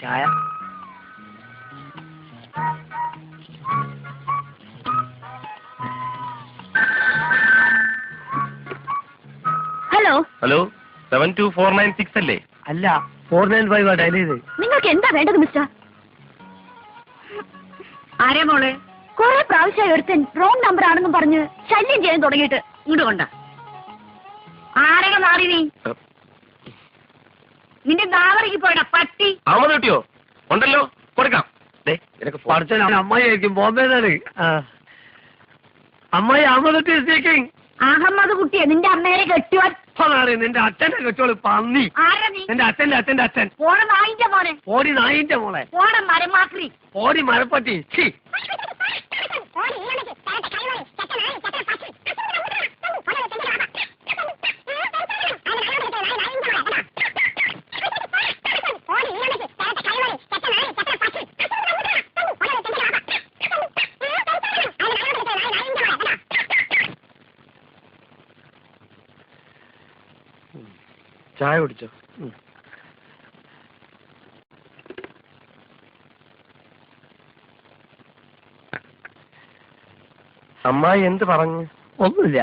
ചായ. Hello hello 72496 അല്ലേ? അല്ല 495 ഡയൽ ചെയ്ത്. നിങ്ങൾക്ക് എന്താ വേണ്ടത് മിസ്റ്റർ? ആരേ മോളെ? കുറെ പ്രാവശ്യമായി ഒരുത്തൻ റോങ് നമ്പർ ആണെന്നും പറഞ്ഞ് ശല്യം ചെയ്യാൻ തുടങ്ങിയിട്ട്. ഇങ്ങോട്ട് കൊണ്ട. ആരൊക്കെ മാറി നീ? നിന്റെ നാവറിക്ക് പോയടാ പട്ടി. അഹമ്മദ് കിട്ടിയോ? ഉണ്ടല്ലോ, കൊടുക്കാം. പഠിച്ച അമ്മായി ആയിരിക്കും, ബോംബെന്നാണ്. അമ്മായി അഹമ്മദ് സ്പീക്കിംഗ്. അഹമ്മദ് കുട്ടിയെ നിന്റെ അമ്മേനെ കെട്ടുവാൻ. നിന്റെ അച്ഛന്റെ കെട്ടോള് പന്നി. ആരാ നീ? നിന്റെ അച്ഛന്റെ അച്ഛൻ. പോണ നായിന്റെ മോനെ. ഓടി നായിന്റെ മോളെ. പോണ മരമാക്രി. ഓടി മരപ്പട്ടി. ചായ കുടിച്ചോ? അമ്മായി എന്ത് പറഞ്ഞു? ഒന്നുമില്ല.